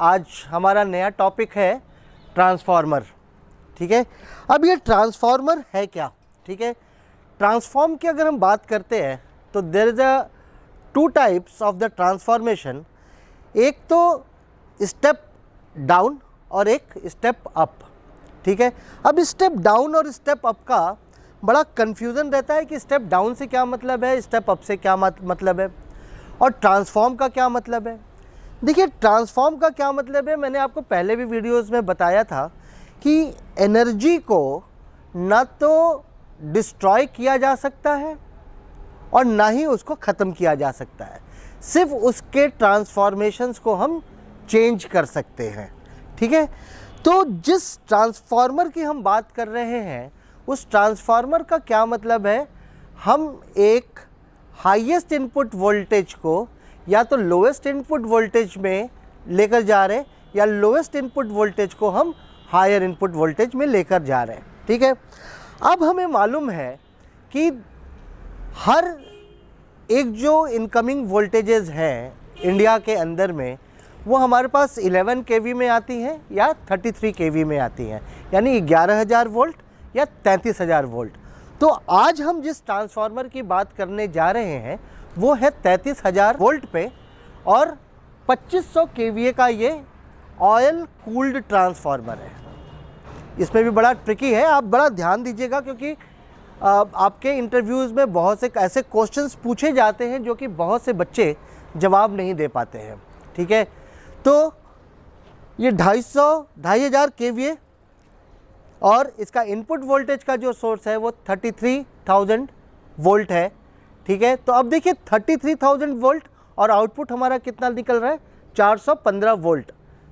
आज हमारा नया टॉपिक है ट्रांसफार्मर। ठीक है, अब ये ट्रांसफार्मर है क्या? ठीक है, ट्रांसफॉर्म की अगर हम बात करते हैं तो there is a two types of the transformation. एक तो स्टेप डाउन और एक स्टेप अप। ठीक है, अब स्टेप डाउन और स्टेप अप का बड़ा कन्फ्यूज़न रहता है कि स्टेप डाउन से क्या मतलब है, स्टेप अप से क्या मतलब है, और ट्रांसफॉर्म का क्या मतलब है। देखिए, ट्रांसफॉर्म का क्या मतलब है, मैंने आपको पहले भी वीडियोस में बताया था कि एनर्जी को ना तो डिस्ट्रॉय किया जा सकता है और ना ही उसको ख़त्म किया जा सकता है, सिर्फ उसके ट्रांसफॉर्मेशंस को हम चेंज कर सकते हैं। ठीक है, तो जिस ट्रांसफार्मर की हम बात कर रहे हैं उस ट्रांसफार्मर का क्या मतलब है, हम एक हाईएस्ट इनपुट वोल्टेज को या तो लोएस्ट इनपुट वोल्टेज में लेकर जा रहे हैं या लोएस्ट इनपुट वोल्टेज को हम हायर इनपुट वोल्टेज में लेकर जा रहे हैं। ठीक है, अब हमें मालूम है कि हर एक जो इनकमिंग वोल्टेजेस हैं इंडिया के अंदर में वो हमारे पास 11 kV में आती हैं या 33 kV में आती हैं, यानी 11,000 वोल्ट या 33,000 वोल्ट। तो आज हम जिस ट्रांसफार्मर की बात करने जा रहे हैं वो है 33,000 वोल्ट पे और 2500 kVA का ये ऑयल कूल्ड ट्रांसफार्मर है। इसमें भी बड़ा ट्रिकी है, आप बड़ा ध्यान दीजिएगा क्योंकि आपके इंटरव्यूज़ में बहुत से ऐसे क्वेश्चंस पूछे जाते हैं जो कि बहुत से बच्चे जवाब नहीं दे पाते हैं। ठीक है, तो ये 2,500 kVA और इसका इनपुट वोल्टेज का जो सोर्स है वो 33,000 वोल्ट है। ठीक है, तो अब देखिए 33,000 वोल्ट और आउटपुट हमारा कितना निकल रहा है, 415 वोल्ट।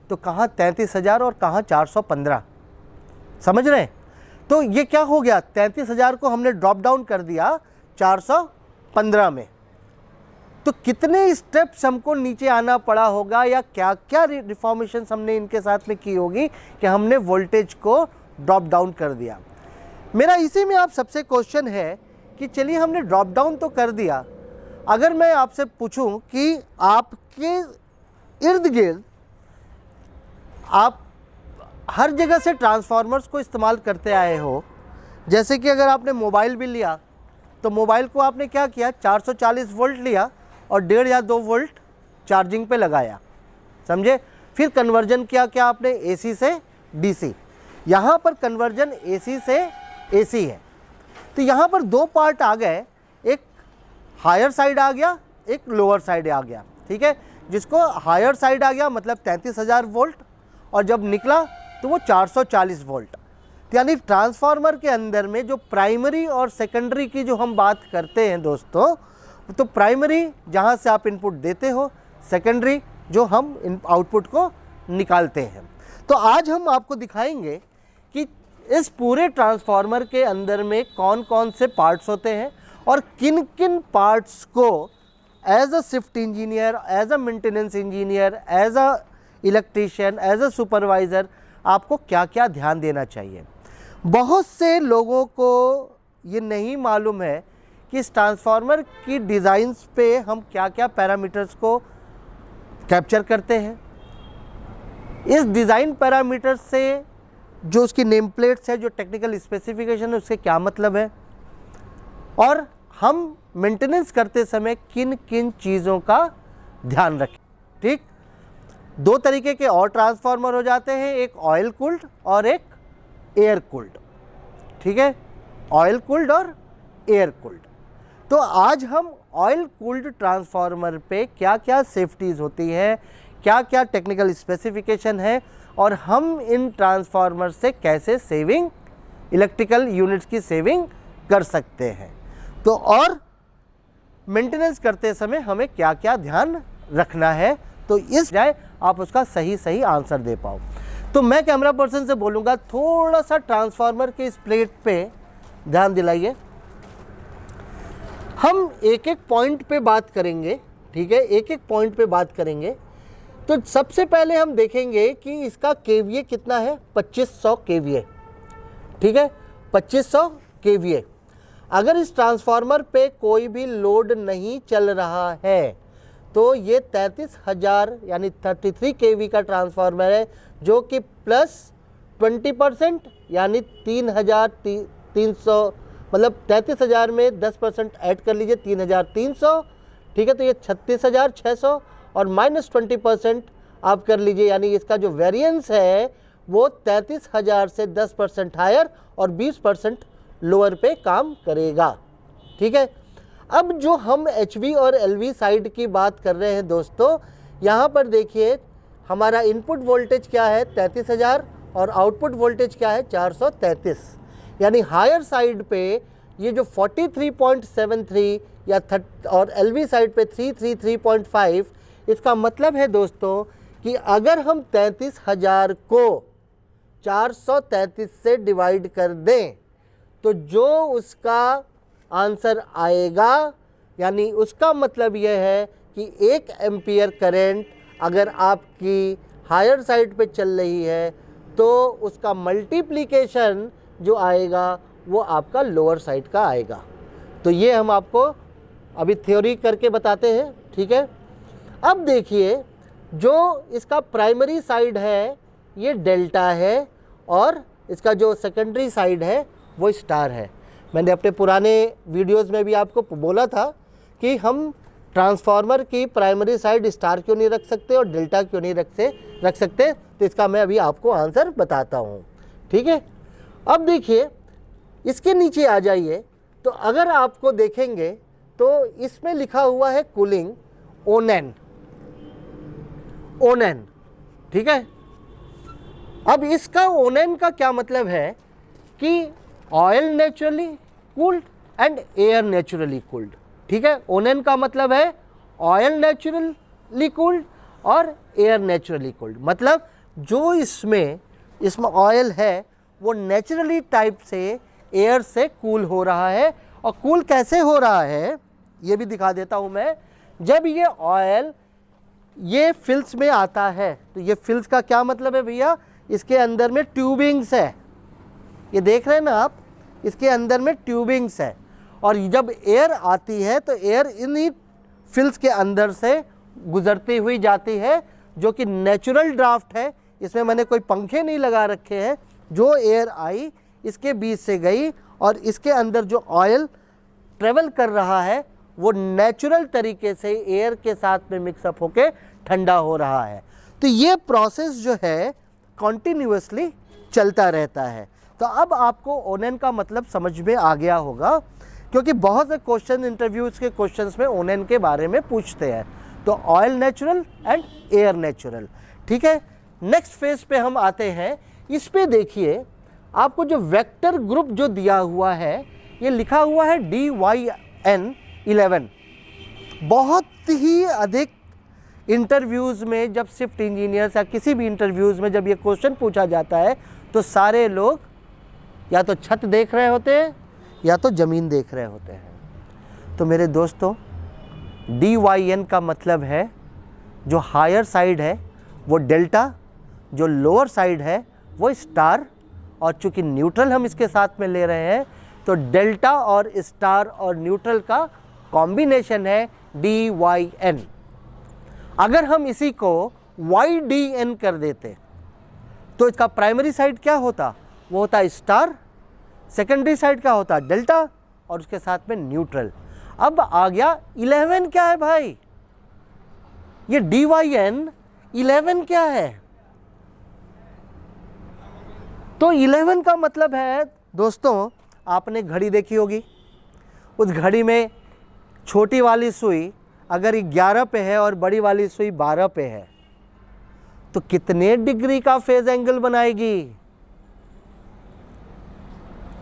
तो कहाँ 33,000 और कहाँ 415, समझ रहे हैं? तो ये क्या हो गया, 33,000 को हमने ड्रॉप डाउन कर दिया 415 में। तो कितने स्टेप्स हमको नीचे आना पड़ा होगा या क्या क्या रिफॉर्मेशन हमने इनके साथ में की होगी कि हमने वोल्टेज को ड्रॉप डाउन कर दिया। मेरा इसी में आप सबसे क्वेश्चन है कि चलिए हमने ड्रॉप डाउन तो कर दिया, अगर मैं आपसे पूछूं कि आपके इर्द गिर्द आप हर जगह से ट्रांसफार्मर्स को इस्तेमाल करते आए हो, जैसे कि अगर आपने मोबाइल भी लिया तो मोबाइल को आपने क्या किया, 440 वोल्ट लिया और 1.5 या 2 वोल्ट चार्जिंग पे लगाया, समझे? फिर कन्वर्जन किया क्या आपने, एसी से डीसी। यहाँ पर कन्वर्जन एसी से एसी है, तो यहाँ पर दो पार्ट आ गए, एक हायर साइड आ गया, एक लोअर साइड आ गया। ठीक है, जिसको हायर साइड आ गया मतलब 33,000 वोल्ट और जब निकला तो वो 440 वोल्ट। यानी ट्रांसफार्मर के अंदर में जो प्राइमरी और सेकेंडरी की जो हम बात करते हैं दोस्तों, तो प्राइमरी जहाँ से आप इनपुट देते हो, सेकेंडरी जो हम आउटपुट को निकालते हैं। तो आज हम आपको दिखाएंगे कि इस पूरे ट्रांसफार्मर के अंदर में कौन कौन से पार्ट्स होते हैं और किन किन पार्ट्स को as a shift engineer, as a maintenance engineer, as a electrician, as a supervisor आपको क्या क्या ध्यान देना चाहिए। बहुत से लोगों को ये नहीं मालूम है कि इस ट्रांसफार्मर की डिज़ाइंस पे हम क्या क्या पैरामीटर्स को कैप्चर करते हैं। इस डिज़ाइन पैरामीटर्स से जो उसकी नेम प्लेट्स है, जो टेक्निकल स्पेसिफिकेशन है, उससे क्या मतलब है, और हम मेंटेनेंस करते समय किन किन चीज़ों का ध्यान रखें। ठीक, दो तरीके के और ट्रांसफार्मर हो जाते हैं, एक ऑयल कूल्ड और एक एयर कूल्ड। ठीक है, ऑयल कूल्ड और एयर कूल्ड। तो आज हम ऑयल कूल्ड ट्रांसफार्मर पे क्या क्या सेफ्टीज़ होती है, क्या क्या टेक्निकल स्पेसिफिकेशन है और हम इन ट्रांसफार्मर से कैसे सेविंग, इलेक्ट्रिकल यूनिट्स की सेविंग कर सकते हैं, तो और मेंटेनेंस करते समय हमें क्या क्या ध्यान रखना है, तो इस जाए आप उसका सही आंसर दे पाओ। तो मैं कैमरा पर्सन से बोलूँगा थोड़ा सा ट्रांसफार्मर के इस प्लेट पे ध्यान दिलाइए। हम एक एक पॉइंट पे बात करेंगे। ठीक है, एक एक पॉइंट पे बात करेंगे। तो सबसे पहले हम देखेंगे कि इसका केवीए कितना है, 2500 केवीए। ठीक है, 2500 केवीए। अगर इस ट्रांसफार्मर पे कोई भी लोड नहीं चल रहा है तो ये 33,000 यानी 33 kV का ट्रांसफार्मर है, जो कि प्लस 20% यानी 3,300, मतलब 33,000 में 10% ऐड कर लीजिए 3,300, ठीक है। तो ये 36,600 और माइनस 20% आप कर लीजिए, यानी इसका जो वेरिएंस है वो 33,000 से 10% हायर और 20% लोअर पे काम करेगा, ठीक है। अब जो हम HV और LV साइड की बात कर रहे हैं दोस्तों, यहाँ पर देखिए हमारा इनपुट वोल्टेज क्या है 33,000 और आउटपुट वोल्टेज क्या है 433, यानी हायर साइड पे ये जो 43.73 या और LV साइड पे 333.5, इसका मतलब है दोस्तों कि अगर हम 33,000 को 433 से डिवाइड कर दें तो जो उसका आंसर आएगा, यानी उसका मतलब यह है कि 1 एम्पियर करंट अगर आपकी हायर साइड पे चल रही है तो उसका मल्टीप्लिकेशन जो आएगा वो आपका लोअर साइड का आएगा। तो ये हम आपको अभी थ्योरी करके बताते हैं, ठीक है। अब देखिए जो इसका प्राइमरी साइड है ये डेल्टा है और इसका जो सेकेंडरी साइड है वो स्टार है। मैंने अपने पुराने वीडियोस में भी आपको बोला था कि हम ट्रांसफार्मर की प्राइमरी साइड स्टार क्यों नहीं रख सकते और डेल्टा क्यों नहीं रख सकते, तो इसका मैं अभी आपको आंसर बताता हूँ, ठीक है। अब देखिए इसके नीचे आ जाइए, तो अगर आपको देखेंगे तो इसमें लिखा हुआ है कूलिंग ओनैन, ठीक है। अब इसका ओनैन का क्या मतलब है कि oil naturally cooled and air naturally cooled, ठीक है। ओनैन का मतलब है ऑयल नेचुरली कूल्ड और एयर नेचुरली कूल्ड, मतलब जो इसमें ऑयल है वो नेचुरली टाइप से एयर से कूल हो रहा है। और कूल कैसे हो रहा है ये भी दिखा देता हूँ मैं। जब ये ऑयल ये फिल्स में आता है, तो ये फिल्स का क्या मतलब है भैया, इसके अंदर में ट्यूबिंग्स है, ये देख रहे हैं ना आप, इसके अंदर में ट्यूबिंग्स है। और जब एयर आती है तो एयर इन्हीं फिल्स के अंदर से गुजरती हुई जाती है, जो कि नेचुरल ड्राफ्ट है। इसमें मैंने कोई पंखे नहीं लगा रखे हैं, जो एयर आई इसके बीच से गई और इसके अंदर जो ऑयल ट्रेवल कर रहा है वो नेचुरल तरीके से एयर के साथ में मिक्सअप होके ठंडा हो रहा है। तो ये प्रोसेस जो है कॉन्टिन्यूसली चलता रहता है। तो अब आपको ओनैन का मतलब समझ में आ गया होगा, क्योंकि बहुत से क्वेश्चन इंटरव्यूज़ के क्वेश्चंस में ओनैन के बारे में पूछते हैं। तो oil natural and air natural, ठीक है। नेक्स्ट फेज पे हम आते हैं। इस पे देखिए आपको जो वेक्टर ग्रुप जो दिया हुआ है, ये लिखा हुआ है DYN11। बहुत ही अधिक इंटरव्यूज़ में जब शिफ्ट इंजीनियर्स या किसी भी इंटरव्यूज़ में जब ये क्वेश्चन पूछा जाता है तो सारे लोग या तो छत देख रहे होते हैं या तो ज़मीन देख रहे होते हैं। तो मेरे दोस्तों DYN का मतलब है जो हायर साइड है वो डेल्टा, जो लोअर साइड है वो स्टार, और चूँकि न्यूट्रल हम इसके साथ में ले रहे हैं तो डेल्टा और स्टार और न्यूट्रल का कॉम्बिनेशन है DYN। अगर हम इसी को YDN कर देते तो इसका प्राइमरी साइड क्या होता, वो होता स्टार, सेकेंडरी साइड क्या होता डेल्टा और उसके साथ में न्यूट्रल। अब आ गया 11 क्या है भाई, ये DYN 11 क्या है, तो 11 का मतलब है दोस्तों, आपने घड़ी देखी होगी, उस घड़ी में छोटी वाली सुई अगर 11 पे है और बड़ी वाली सुई 12 पे है तो कितने डिग्री का फेज एंगल बनाएगी,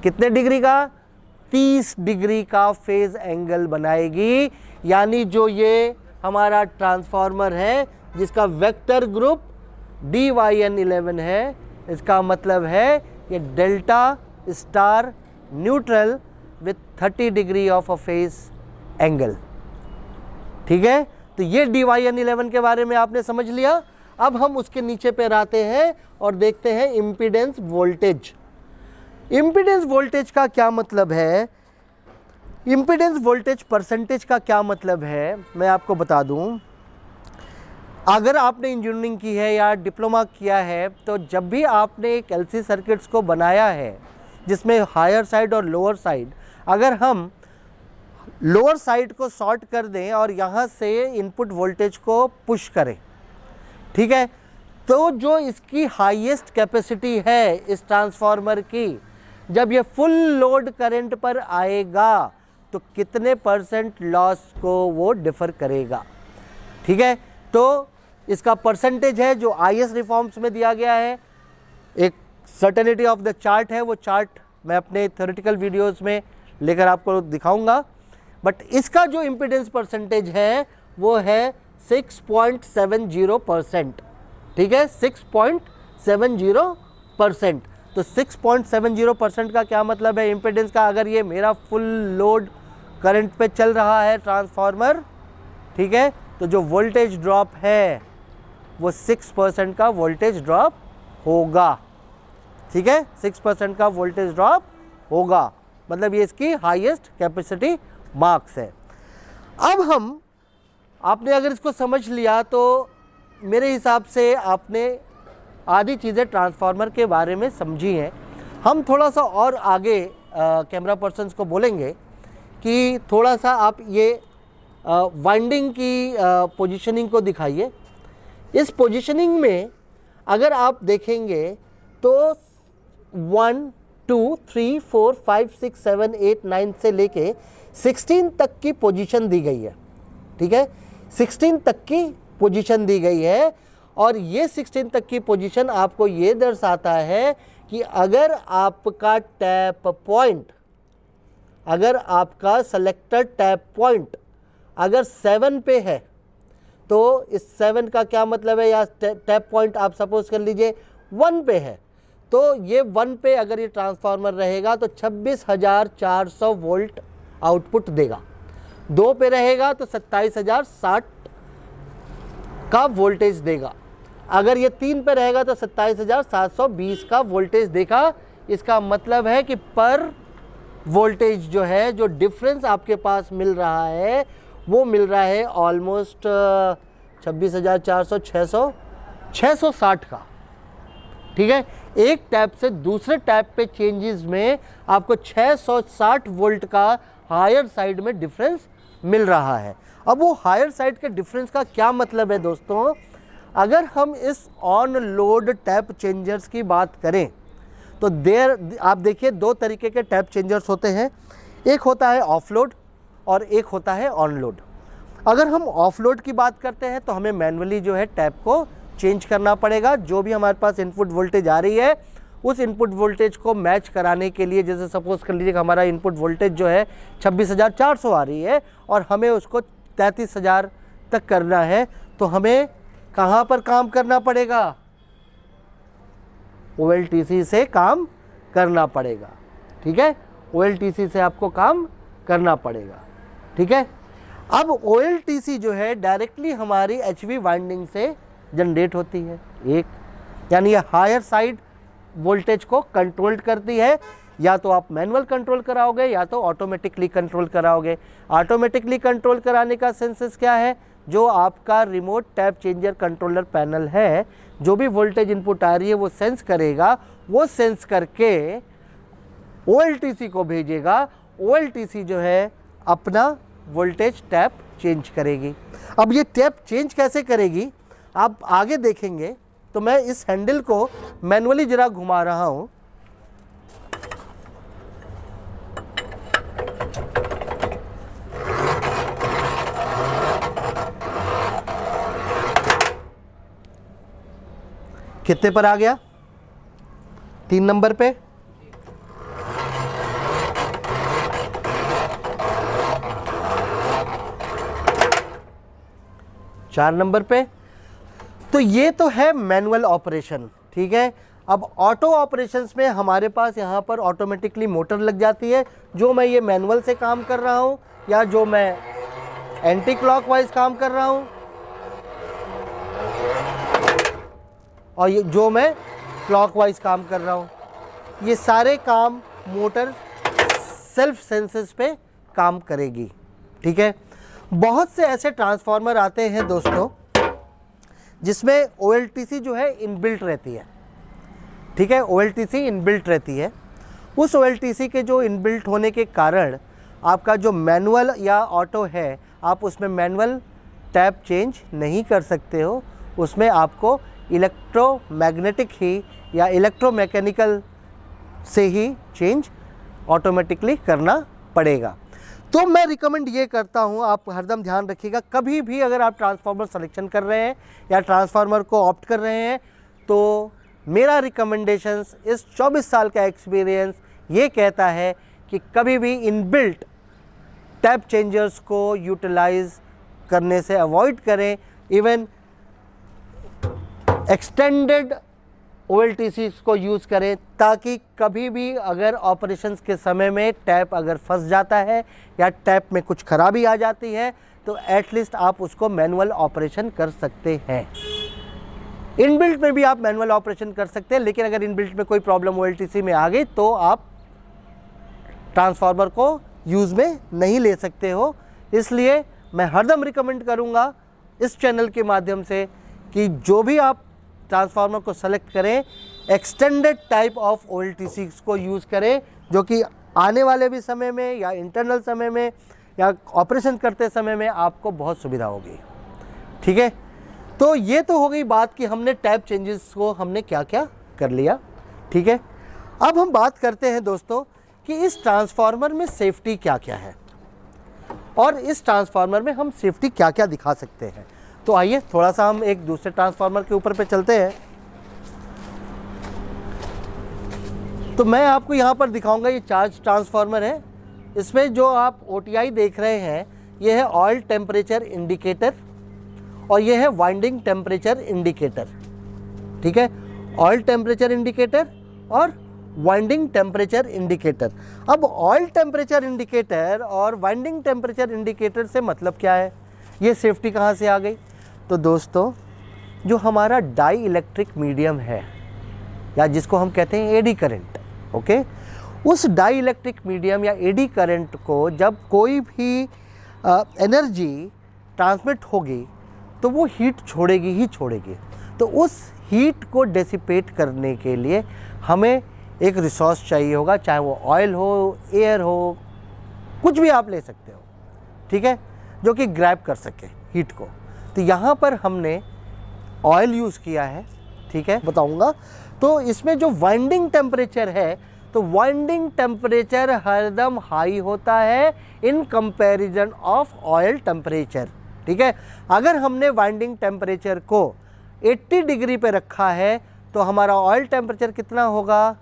कितने डिग्री का, 30 डिग्री का फेज एंगल बनाएगी। यानी जो ये हमारा ट्रांसफार्मर है जिसका वेक्टर ग्रुप DYN11 है, इसका मतलब है ये delta star neutral with 30 degree of a phase angle, ठीक है। तो ये DYN11 के बारे में आपने समझ लिया। अब हम उसके नीचे पे आते हैं और देखते हैं इम्पीडेंस वोल्टेज। इम्पीडेंस वोल्टेज का क्या मतलब है, इम्पीडेंस वोल्टेज परसेंटेज का क्या मतलब है, मैं आपको बता दूं। अगर आपने इंजीनियरिंग की है या डिप्लोमा किया है, तो जब भी आपने एक एलसी सर्किट्स को बनाया है जिसमें हायर साइड और लोअर साइड, अगर हम लोअर साइड को शॉर्ट कर दें और यहाँ से इनपुट वोल्टेज को पुश करें, ठीक है, तो जो इसकी हाईएस्ट कैपेसिटी है इस ट्रांसफार्मर की, जब ये फुल लोड करंट पर आएगा तो कितने % लॉस को वो डिफर करेगा, ठीक है। तो इसका परसेंटेज है जो IS रिफॉर्म्स में दिया गया है, एक सर्टेनिटी ऑफ द चार्ट है, वो चार्ट मैं अपने थ्योरेटिकल वीडियोस में लेकर आपको दिखाऊंगा, बट इसका जो इम्पीडेंस परसेंटेज है वो है 6.70%, ठीक है, 6.70%। तो 6.70% का क्या मतलब है इम्पीडेंस का? अगर ये मेरा फुल लोड करंट पे चल रहा है ट्रांसफार्मर, ठीक है, तो जो वोल्टेज ड्रॉप है वो 6% का वोल्टेज ड्रॉप होगा, ठीक है, 6% का वोल्टेज ड्रॉप होगा, मतलब ये इसकी हाईएस्ट कैपेसिटी मार्क्स है। अब आपने अगर इसको समझ लिया तो मेरे हिसाब से आपने आधी चीज़ें ट्रांसफार्मर के बारे में समझी हैं। हम थोड़ा सा और आगे कैमरा पर्सन्स को बोलेंगे कि थोड़ा सा आप ये वाइंडिंग की पोजीशनिंग को दिखाइए। इस पोजीशनिंग में अगर आप देखेंगे तो 1 2 3 4 5 6 7 8 9 से लेके 16 तक की पोजीशन दी गई है, ठीक है, 16 तक की पोजीशन दी गई है। और ये 16 तक की पोजीशन आपको ये दर्शाता है कि अगर आपका टैप पॉइंट, अगर आपका सेलेक्टेड टैप पॉइंट अगर 7 पे है तो इस 7 का क्या मतलब है, या टैप पॉइंट आप सपोज कर लीजिए 1 पे है, तो ये 1 पे अगर ये ट्रांसफार्मर रहेगा तो 26,400 वोल्ट आउटपुट देगा। 2 पे रहेगा तो 27,060 का वोल्टेज देगा। अगर ये 3 पे रहेगा तो 27,720 का वोल्टेज देगा। इसका मतलब है कि पर वोल्टेज जो है, जो डिफरेंस आपके पास मिल रहा है वो मिल रहा है ऑलमोस्ट 26,400 660 का, ठीक है। एक टैप से दूसरे टैप पे चेंजेस में आपको 660 वोल्ट का हायर साइड में डिफरेंस मिल रहा है। अब वो हायर साइड के डिफरेंस का क्या मतलब है दोस्तों? अगर हम इस ऑन लोड टैप चेंजर्स की बात करें तो आप देखिए 2 तरीके के टैप चेंजर्स होते हैं, एक होता है ऑफ लोड और एक होता है ऑन लोड। अगर हम ऑफ लोड की बात करते हैं तो हमें मैन्युअली जो है टैप को चेंज करना पड़ेगा। जो भी हमारे पास इनपुट वोल्टेज आ रही है उस इनपुट वोल्टेज को मैच कराने के लिए, जैसे सपोज कर लीजिए कि हमारा इनपुट वोल्टेज जो है 26,400 आ रही है और हमें उसको 33,000 तक करना है, तो हमें कहाँ पर काम करना पड़ेगा? OLTC से काम करना पड़ेगा, ठीक है, OLTC से आपको काम करना पड़ेगा, ठीक है। अब OLTC जो है डायरेक्टली हमारी HV वाइंडिंग से जनरेट होती है, एक यानी ये हायर साइड वोल्टेज को कंट्रोल करती है। या तो आप मैनुअल कंट्रोल कराओगे या तो ऑटोमेटिकली कंट्रोल कराओगे। ऑटोमेटिकली कंट्रोल कराने का सेंसेस क्या है? जो आपका remote tap changer controller panel है, जो भी वोल्टेज इनपुट आ रही है वो सेंस करेगा, वो सेंस करके OLTC को भेजेगा। OLTC जो है अपना वोल्टेज टैप चेंज करेगी। अब ये टैप चेंज कैसे करेगी आप आगे देखेंगे। तो मैं इस हैंडल को मैनुअली जरा घुमा रहा हूं। कितने पर आ गया? 3 नंबर पे। चार नंबर पे। तो ये तो है मैनुअल ऑपरेशन, ठीक है। अब ऑटो ऑपरेशंस में हमारे पास यहाँ पर ऑटोमेटिकली मोटर लग जाती है। जो मैं ये मैनुअल से काम कर रहा हूँ या जो मैं एंटी क्लॉकवाइज काम कर रहा हूँ और ये जो मैं क्लॉकवाइज काम कर रहा हूँ, ये सारे काम मोटर सेल्फ सेंसेस पे काम करेगी, ठीक है। बहुत से ऐसे ट्रांसफार्मर आते हैं दोस्तों जिसमें OLTC जो है इनबिल्ट रहती है, ठीक है, OLTC इनबिल्ट रहती है। उस OLTC के जो इनबिल्ट होने के कारण आपका जो मैनुअल या ऑटो है, आप उसमें मैनुअल टैप चेंज नहीं कर सकते हो, उसमें आपको इलेक्ट्रोमैग्नेटिक ही या इलेक्ट्रोमैकेनिकल से ही चेंज ऑटोमेटिकली करना पड़ेगा। तो मैं रिकमेंड ये करता हूँ, आप हरदम ध्यान रखिएगा, कभी भी अगर आप ट्रांसफार्मर सिलेक्शन कर रहे हैं या ट्रांसफार्मर को ऑप्ट कर रहे हैं, तो मेरा रिकमेंडेशंस, इस 24 साल का एक्सपीरियंस ये कहता है कि कभी भी इनबिल्ट टैप चेंजर्स को यूटिलाइज करने से अवॉइड करें। इवन एक्सटेंडेड OLTCs को यूज़ करें, ताकि कभी भी अगर ऑपरेशंस के समय में टैप अगर फंस जाता है या टैप में कुछ खराबी आ जाती है, तो एटलीस्ट आप उसको मैनुअल ऑपरेशन कर सकते हैं। इनबिल्ट में भी आप मैनुअल ऑपरेशन कर सकते हैं, लेकिन अगर इनबिल्ट में कोई प्रॉब्लम OLTC में आ गई तो आप ट्रांसफार्मर को यूज़ में नहीं ले सकते हो। इसलिए मैं हरदम रिकमेंड करूँगा इस चैनल के माध्यम से कि जो भी आप ट्रांसफार्मर को सेलेक्ट करें, एक्सटेंडेड टाइप ऑफ OLTCs को यूज़ करें, जो कि आने वाले भी समय में या इंटरनल समय में या ऑपरेशन करते समय में आपको बहुत सुविधा होगी। ठीक है, तो ये तो हो गई बात कि हमने टैप चेंजेस को हमने क्या क्या कर लिया। ठीक है, अब हम बात करते हैं दोस्तों कि इस ट्रांसफार्मर में सेफ्टी क्या क्या है और इस ट्रांसफार्मर में हम सेफ्टी क्या क्या दिखा सकते हैं। तो आइए थोड़ा सा हम एक दूसरे ट्रांसफार्मर के ऊपर पे चलते हैं। तो मैं आपको यहाँ पर दिखाऊंगा, ये चार्ज ट्रांसफार्मर है। इसमें जो आप OTI देख रहे हैं, ये है ऑयल टेम्परेचर इंडिकेटर और ये है वाइंडिंग टेम्परेचर इंडिकेटर। ठीक है, ऑयल टेम्परेचर इंडिकेटर और वाइंडिंग टेम्परेचर इंडिकेटर। अब ऑयल टेम्परेचर इंडिकेटर और वाइंडिंग टेम्परेचर इंडिकेटर से मतलब क्या है, ये सेफ्टी कहाँ से आ गई? तो दोस्तों, जो हमारा डाई इलेक्ट्रिक मीडियम है या जिसको हम कहते हैं एडी करंट, ओके, उस डाई इलेक्ट्रिक मीडियम या एडी करंट को जब कोई भी एनर्जी ट्रांसमिट होगी तो वो हीट छोड़ेगी ही छोड़ेगी। तो उस हीट को डेसिपेट करने के लिए हमें एक रिसोर्स चाहिए होगा, चाहे वो ऑयल हो, एयर हो, कुछ भी आप ले सकते हो। ठीक है, जो कि ग्रैब कर सके हीट को। तो यहाँ पर हमने ऑयल यूज़ किया है। ठीक है, बताऊँगा। तो इसमें जो वाइंडिंग टेम्परेचर है, तो वाइंडिंग टेम्परेचर हरदम हाई होता है in comparison of oil temperature. ठीक है, अगर हमने वाइंडिंग टेम्परेचर को 80 डिग्री पे रखा है तो हमारा ऑयल टेम्परेचर कितना होगा?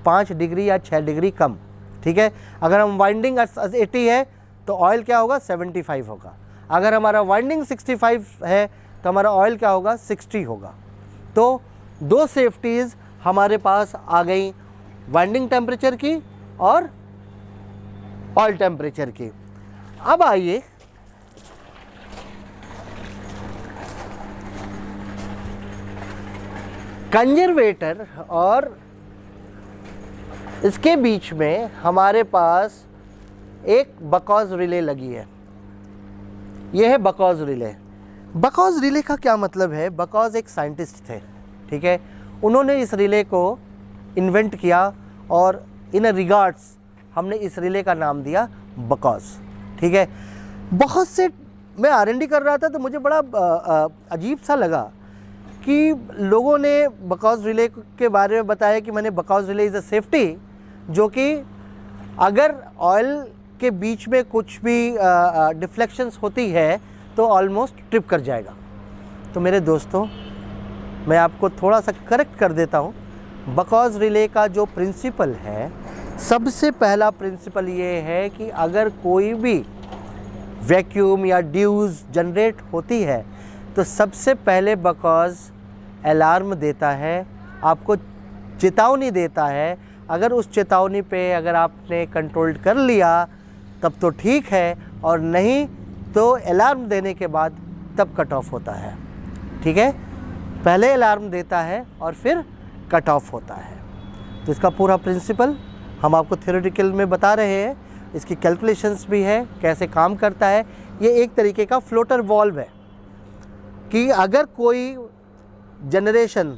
5 डिग्री या 6 डिग्री कम। ठीक है, अगर हम वाइंडिंग 80 है तो ऑयल क्या होगा? 75 होगा। अगर हमारा वाइंडिंग 65 है तो हमारा ऑयल क्या होगा? 60 होगा। तो दो सेफ्टीज़ हमारे पास आ गई, वाइंडिंग टेम्परेचर की और ऑयल टेम्परेचर की। अब आइए कंजर्वेटर और इसके बीच में हमारे पास एक बकॉज रिले लगी है। यह है बकॉज रिले। बकॉज रिले का क्या मतलब है? बकॉज एक साइंटिस्ट थे, ठीक है, उन्होंने इस रिले को इन्वेंट किया और इन रिगार्ड्स हमने इस रिले का नाम दिया बकॉज। ठीक है, बहुत से मैं R&D कर रहा था तो मुझे बड़ा अजीब सा लगा कि लोगों ने बकॉज रिले के बारे में बताया कि मैंने बकॉज रिले इज़ अ सेफ्टी, जो कि अगर ऑयल के बीच में कुछ भी डिफ्लेक्शंस होती है तो ऑलमोस्ट ट्रिप कर जाएगा। तो मेरे दोस्तों, मैं आपको थोड़ा सा करेक्ट कर देता हूँ। बकॉज रिले का जो प्रिंसिपल है, सबसे पहला प्रिंसिपल ये है कि अगर कोई भी वैक्यूम या ड्यूज जनरेट होती है तो सबसे पहले बकॉज अलार्म देता है, आपको चेतावनी देता है। अगर उस चेतावनी पे अगर आपने कंट्रोल कर लिया तब तो ठीक है, और नहीं तो अलार्म देने के बाद तब कट ऑफ होता है। ठीक है, पहले अलार्म देता है और फिर कट ऑफ होता है। तो इसका पूरा प्रिंसिपल हम आपको थ्योरेटिकल में बता रहे हैं, इसकी कैलकुलेशंस भी है, कैसे काम करता है। ये एक तरीके का फ्लोटर वॉल्व है। कि अगर कोई जनरेशन,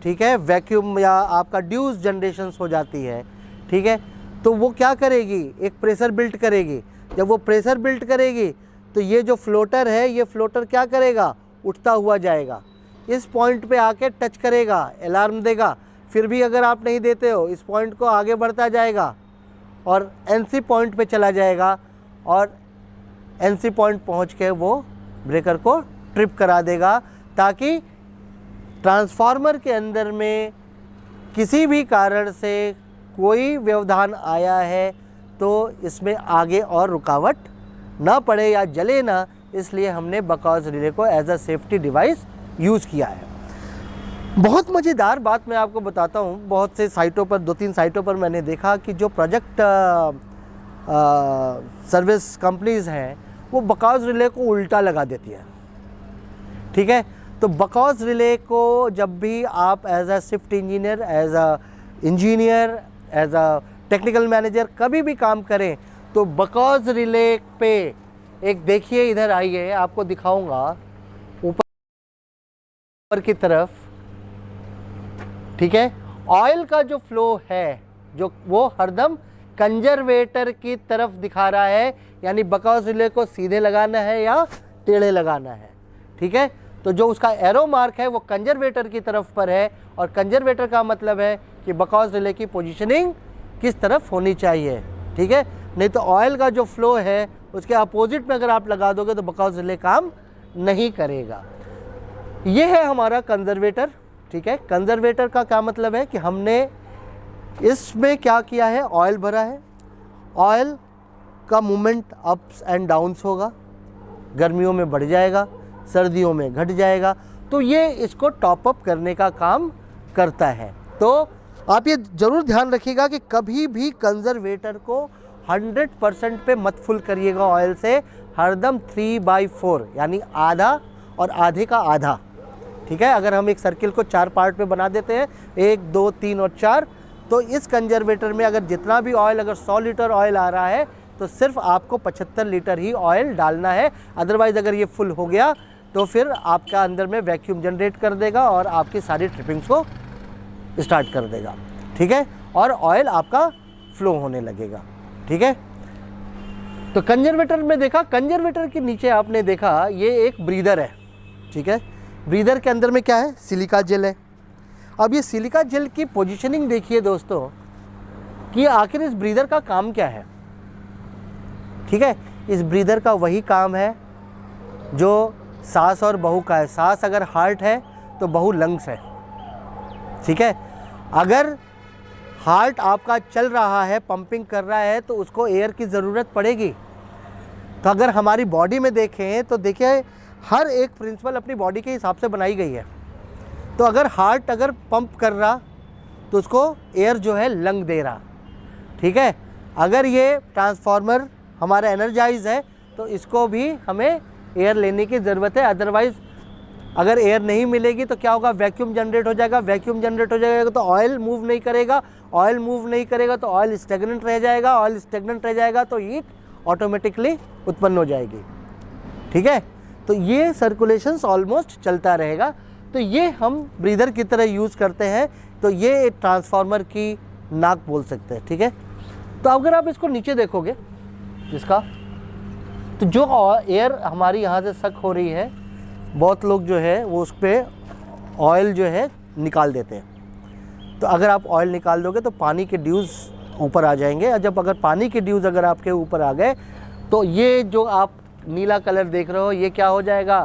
ठीक है, वैक्यूम या आपका ड्यूस जनरेशन हो जाती है, ठीक है, तो वो क्या करेगी, एक प्रेशर बिल्ड करेगी। जब वो प्रेशर बिल्ड करेगी तो ये जो फ्लोटर है, ये फ्लोटर क्या करेगा, उठता हुआ जाएगा, इस पॉइंट पे आके टच करेगा, अलार्म देगा, फिर भी अगर आप नहीं देते हो इस पॉइंट को आगे बढ़ता जाएगा और एनसी पॉइंट पे चला जाएगा और एनसी पॉइंट पहुंच के वो ब्रेकर को ट्रिप करा देगा, ताकि ट्रांसफार्मर के अंदर में किसी भी कारण से कोई व्यवधान आया है तो इसमें आगे और रुकावट ना पड़े या जले ना, इसलिए हमने बकॉज रिले को as a safety device use किया है। बहुत मज़ेदार बात मैं आपको बताता हूँ, बहुत से साइटों पर, 2-3 साइटों पर मैंने देखा कि जो प्रोजेक्ट सर्विस कंपनीज़ हैं वो बकॉज रिले को उल्टा लगा देती है, ठीक है। तो बकॉज रिले को जब भी आप as a shift engineer, as a engineer, as a technical manager कभी भी काम करें तो बकॉज रिले पे एक, देखिए इधर आइए, आपको दिखाऊंगा ऊपर की तरफ, ठीक है, ऑयल का जो फ्लो है जो वो हरदम कंजर्वेटर की तरफ दिखा रहा है, यानी बकॉज रिले को सीधे लगाना है या टेढ़े लगाना है, ठीक है। तो जो उसका एरो मार्क है वो कंजर्वेटर की तरफ पर है, और कंजर्वेटर का मतलब है कि बकॉज रिले की पोजीशनिंग किस तरफ होनी चाहिए, ठीक है। नहीं तो ऑयल का जो फ्लो है उसके अपोजिट में अगर आप लगा दोगे तो बकॉज रिले काम नहीं करेगा। ये है हमारा कंजर्वेटर, ठीक है। कंजर्वेटर का क्या मतलब है कि हमने इसमें क्या किया है, ऑयल भरा है, ऑयल का मूवमेंट अप्स एंड डाउन्स होगा, गर्मियों में बढ़ जाएगा, सर्दियों में घट जाएगा, तो ये इसको टॉप अप करने का काम करता है। तो आप ये ज़रूर ध्यान रखिएगा कि कभी भी कंजर्वेटर को 100% पे मत फुल करिएगा ऑयल से, हरदम 3/4 यानी आधा और आधे का आधा, ठीक है। अगर हम एक सर्किल को 4 पार्ट में बना देते हैं, 1, 2, 3 और 4, तो इस कंजर्वेटर में अगर जितना भी ऑयल, अगर 100 लीटर ऑयल आ रहा है तो सिर्फ आपको 75 लीटर ही ऑयल डालना है। अदरवाइज़ अगर ये फुल हो गया तो फिर आपका अंदर में वैक्यूम जनरेट कर देगा और आपकी सारी ट्रिपिंग्स को स्टार्ट कर देगा, ठीक है, और ऑयल आपका फ्लो होने लगेगा, ठीक है। तो कंजर्वेटर में देखा, कंजर्वेटर के नीचे आपने देखा ये एक ब्रीदर है, ठीक है। ब्रीदर के अंदर में क्या है, सिलिका जेल है। अब ये सिलिका जेल की पोजीशनिंग देखिए दोस्तों कि आखिर इस ब्रीदर का काम क्या है, ठीक है। इस ब्रीदर का वही काम है जो सांस और बहू का है। सांस अगर हार्ट है तो बहू लंग्स है, ठीक है। अगर हार्ट आपका चल रहा है, पंपिंग कर रहा है, तो उसको एयर की ज़रूरत पड़ेगी। तो अगर हमारी बॉडी में देखें तो देखिए हर एक प्रिंसिपल अपनी बॉडी के हिसाब से बनाई गई है। तो अगर हार्ट अगर पंप कर रहा तो उसको एयर जो है लंग दे रहा, ठीक है। अगर ये ट्रांसफार्मर हमारा एनर्जाइज है तो इसको भी हमें एयर लेने की ज़रूरत है। अदरवाइज़ अगर एयर नहीं मिलेगी तो क्या होगा, वैक्यूम जनरेट हो जाएगा। वैक्यूम जनरेट हो जाएगा तो ऑयल मूव नहीं करेगा, ऑयल मूव नहीं करेगा तो ऑयल स्टेगनेंट रह जाएगा, ऑयल स्टेगनेंट रह जाएगा तो हीट ऑटोमेटिकली उत्पन्न हो जाएगी, ठीक है। तो ये सर्कुलेशंस ऑलमोस्ट चलता रहेगा। तो ये हम ब्रीदर की तरह यूज़ करते हैं, तो ये ट्रांसफार्मर की नाक बोल सकते हैं, ठीक है। तो अगर आप इसको नीचे देखोगे इसका, तो जो एयर हमारी यहाँ से सक हो रही है, बहुत लोग जो है वो उस पर ऑयल जो है निकाल देते हैं। तो अगर आप ऑयल निकाल दोगे तो पानी के ड्यूज़ ऊपर आ जाएंगे, और जब अगर पानी के ड्यूज़ अगर आपके ऊपर आ गए तो ये जो आप नीला कलर देख रहे हो ये क्या हो जाएगा,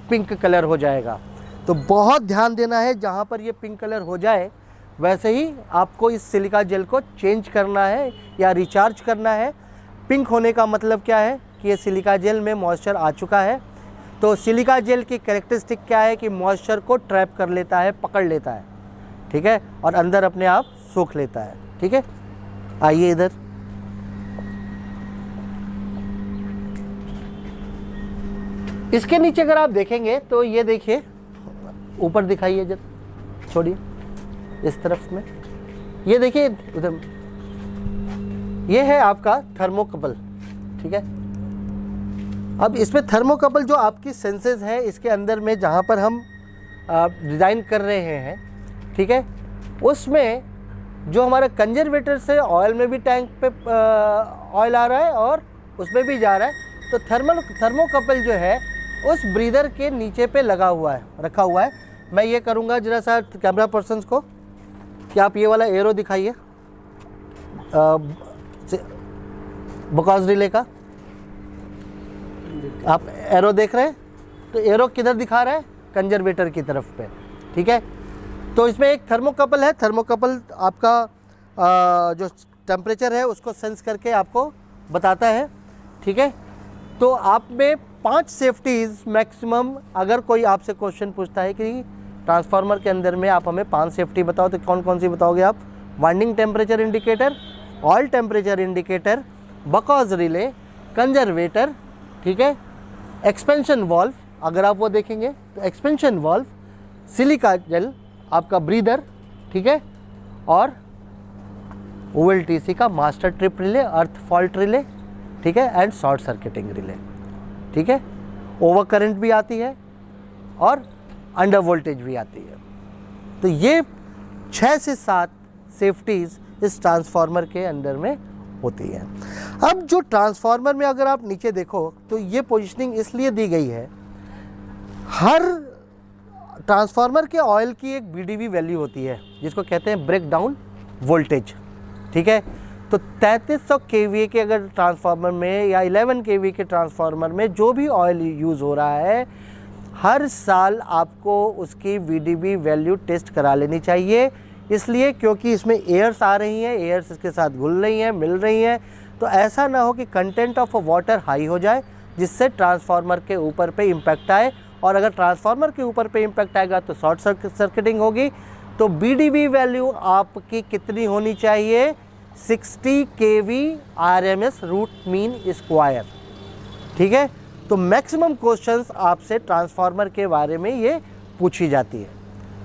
पिंक कलर हो जाएगा। तो बहुत ध्यान देना है, जहाँ पर ये पिंक कलर हो जाए वैसे ही आपको इस सिलिका जेल को चेंज करना है या रिचार्ज करना है। पिंक होने का मतलब क्या है कि ये सिलिका जेल में मॉइस्चर आ चुका है। तो सिलिका जेल की कैरेक्टरिस्टिक क्या है कि मॉइस्चर को ट्रैप कर लेता है, पकड़ लेता है, ठीक है, और अंदर अपने आप सोख लेता है, ठीक है। आइए इधर, इसके नीचे अगर आप देखेंगे तो ये देखिए, ऊपर दिखाइए जब, छोड़िए इस तरफ में, ये देखिए उधर, ये है आपका थर्मोकपल, ठीक है। अब इसमें थर्मोकपल जो आपकी सेंसेस है इसके अंदर में जहाँ पर हम डिज़ाइन कर रहे हैं, ठीक है, उसमें जो हमारा कंजर्वेटर से ऑयल में भी टैंक पे ऑयल आ रहा है और उसमें भी जा रहा है, तो थर्मोकपल जो है उस ब्रीदर के नीचे पे लगा हुआ है, रखा हुआ है। मैं ये करूँगा जरा सा कैमरा पर्सन्स को कि आप ये वाला एरो दिखाइए बकॉज रिले का। आप एरो देख रहे हैं, तो एरो किधर दिखा रहा है? कंजर्वेटर की तरफ पे, ठीक है। तो इसमें एक थर्मोकपल है। थर्मोकपल आपका जो टेम्परेचर है उसको सेंस करके आपको बताता है, ठीक है। तो आप में 5 सेफ्टीज़ मैक्सिमम, अगर कोई आपसे क्वेश्चन पूछता है कि ट्रांसफार्मर के अंदर में आप हमें 5 सेफ्टी बताओ, तो कौन कौन सी बताओगे आप? Winding temperature indicator, oil temperature indicator, Buchholz relay, conservator, ठीक है, एक्सपेंशन वाल्व, अगर आप वो देखेंगे तो एक्सपेंशन वाल्व, सिलिका जेल, आपका ब्रीदर, ठीक है, और OLTC का master trip relay, earth fault relay, ठीक है, एंड शॉर्ट सर्किटिंग रिले, ठीक है। ओवर करंट भी आती है और अंडर वोल्टेज भी आती है। तो ये 6 से 7 सेफ्टीज़ इस ट्रांसफार्मर के अंदर में होती है। अब जो ट्रांसफार्मर में अगर आप नीचे देखो तो ये पोजीशनिंग इसलिए दी गई है, हर ट्रांसफार्मर के ऑयल की एक BDV वैल्यू होती है जिसको कहते हैं ब्रेक डाउन वोल्टेज, ठीक है। तो 3300 kVA के अगर ट्रांसफार्मर में या 11 kV के ट्रांसफार्मर में जो भी ऑयल यूज़ हो रहा है, हर साल आपको उसकी VDV वैल्यू टेस्ट करा लेनी चाहिए। इसलिए क्योंकि इसमें एयर्स आ रही हैं, एयर्स इसके साथ घुल रही हैं, मिल रही हैं, तो ऐसा ना हो कि कंटेंट ऑफ वाटर हाई हो जाए जिससे ट्रांसफार्मर के ऊपर पे इम्पैक्ट आए, और अगर ट्रांसफार्मर के ऊपर पे इम्पैक्ट आएगा तो शॉर्ट सर्किटिंग होगी। तो BDV वैल्यू आपकी कितनी होनी चाहिए? 60 kV RMS root mean square, ठीक है। तो मैक्सिमम क्वेश्चंस आपसे ट्रांसफार्मर के बारे में ये पूछी जाती है,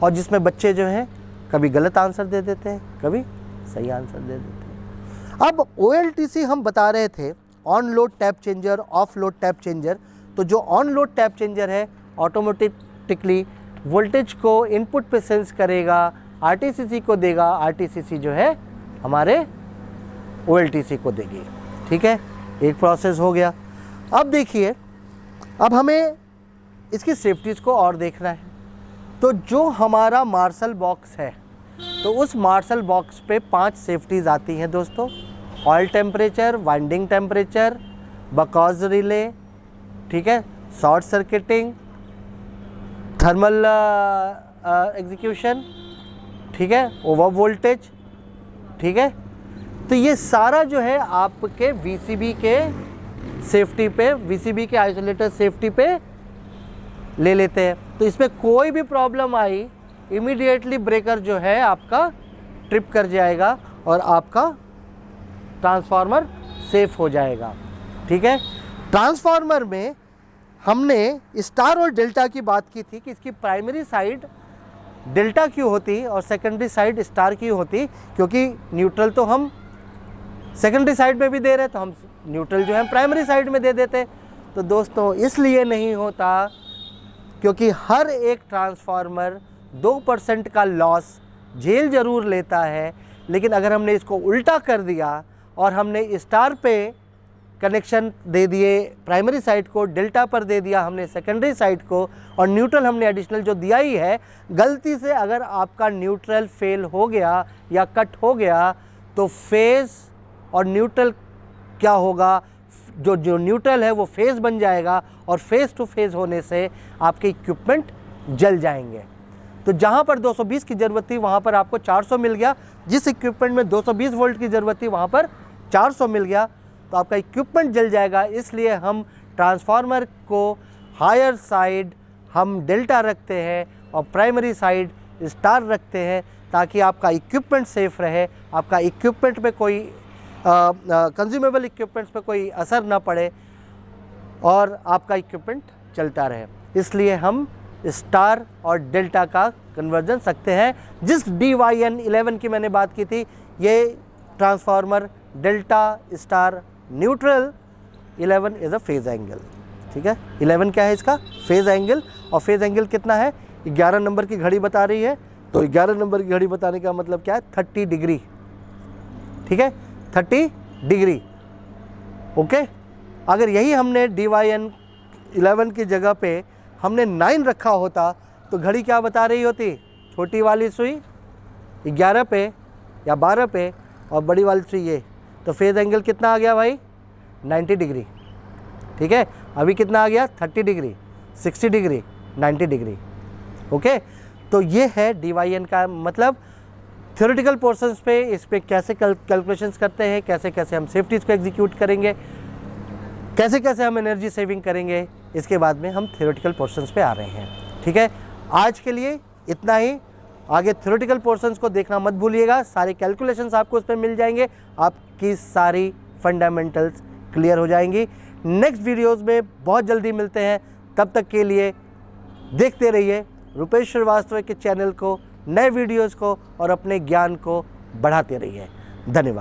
और जिसमें बच्चे जो हैं कभी गलत आंसर दे देते हैं, कभी सही आंसर दे देते हैं। अब OLTC हम बता रहे थे, on load tap changer, of load tap changer. तो जो ऑन लोड टैप चेंजर है ऑटोमेटिकली वोल्टेज को इनपुट पे सेंस करेगा, RTCC को देगा, RTCC जो है हमारे OLTC को देगी, ठीक है। एक प्रोसेस हो गया। अब देखिए, अब हमें इसकी सेफ्टीज़ को और देखना है। तो जो हमारा मार्शल बॉक्स है, तो उस मार्शल बॉक्स पे 5 सेफ्टीज़ आती हैं दोस्तों। Oil temperature, winding temperature, Buchholz relay, ठीक है, शॉर्ट सर्किटिंग, थर्मल एग्जीक्यूशन, ठीक है, ओवर वोल्टेज, ठीक है। तो ये सारा जो है आपके VCB के सेफ्टी पे, VCB के आइसोलेटर सेफ्टी पे ले लेते हैं। तो इसमें कोई भी प्रॉब्लम आई, इमीडिएटली ब्रेकर जो है आपका ट्रिप कर जाएगा और आपका ट्रांसफार्मर सेफ हो जाएगा, ठीक है। ट्रांसफार्मर में हमने स्टार और डेल्टा की बात की थी कि इसकी प्राइमरी साइड डेल्टा क्यों होती और सेकेंडरी साइड स्टार क्यों होती, क्योंकि न्यूट्रल तो हम सेकेंडरी साइड में भी दे रहे, तो हम न्यूट्रल जो है प्राइमरी साइड में दे देते। तो दोस्तों इसलिए नहीं होता क्योंकि हर एक ट्रांसफार्मर 2% का लॉस झेल ज़रूर लेता है, लेकिन अगर हमने इसको उल्टा कर दिया और हमने स्टार पे कनेक्शन दे दिए, प्राइमरी साइड को डेल्टा पर दे दिया हमने सेकेंडरी साइड को, और न्यूट्रल हमने एडिशनल जो दिया ही है, गलती से अगर आपका न्यूट्रल फेल हो गया या कट हो गया तो फेज़ और न्यूट्रल क्या होगा, जो न्यूट्रल है वो फेज़ बन जाएगा, और फेज़ टू फेज़ होने से आपके इक्विपमेंट जल जाएंगे। तो जहाँ पर 220 की ज़रूरत थी वहाँ पर आपको 400 मिल गया, जिस इक्विपमेंट में 220 वोल्ट की ज़रूरत थी वहाँ पर 400 मिल गया, तो आपका इक्विपमेंट जल जाएगा। इसलिए हम ट्रांसफार्मर को हायर साइड हम डेल्टा रखते हैं और प्राइमरी साइड स्टार रखते हैं, ताकि आपका इक्विपमेंट सेफ रहे, आपका इक्विपमेंट पे कोई कंज्यूमेबल इक्विपमेंट्स पे कोई असर ना पड़े और आपका इक्विपमेंट चलता रहे। इसलिए हम स्टार और डेल्टा का कन्वर्जन रखते हैं। जिस DYN11 की मैंने बात की थी, ये transformer delta star neutral 11 is a phase angle, ठीक है। 11 क्या है इसका फेज़ एंगल, और फेज़ एंगल कितना है 11 नंबर की घड़ी बता रही है, तो 11 नंबर की घड़ी बताने का मतलब क्या है 30 डिग्री, ठीक है 30 डिग्री। ओके, अगर यही हमने DYN 11 की जगह पे हमने 9 रखा होता तो घड़ी क्या बता रही होती, छोटी वाली सुई 11 पे या 12 पे और बड़ी वाली सुई ये, तो फेज़ एंगल कितना आ गया भाई 90 डिग्री, ठीक है। अभी कितना आ गया 30 डिग्री, 60 डिग्री, 90 डिग्री। ओके, तो ये है DYN का मतलब। थ्योरेटिकल पोर्शंस पे इस पे कैसे कैलकुलेशंस करते हैं, कैसे कैसे हम सेफ्टीज़ को एग्जीक्यूट करेंगे, कैसे कैसे हम एनर्जी सेविंग करेंगे, इसके बाद में हम थ्योरेटिकल पोर्शंस पे आ रहे हैं, ठीक है। आज के लिए इतना ही, आगे थ्योरेटिकल पोर्शंस को देखना मत भूलिएगा, सारे कैलकुलेशंस आपको उस पर मिल जाएंगे, आपकी सारी फंडामेंटल्स क्लियर हो जाएंगी। नेक्स्ट वीडियोज़ में बहुत जल्दी मिलते हैं, तब तक के लिए देखते रहिए रुपेश श्रीवास्तव के चैनल को, नए वीडियोज़ को, और अपने ज्ञान को बढ़ाते रहिए। धन्यवाद।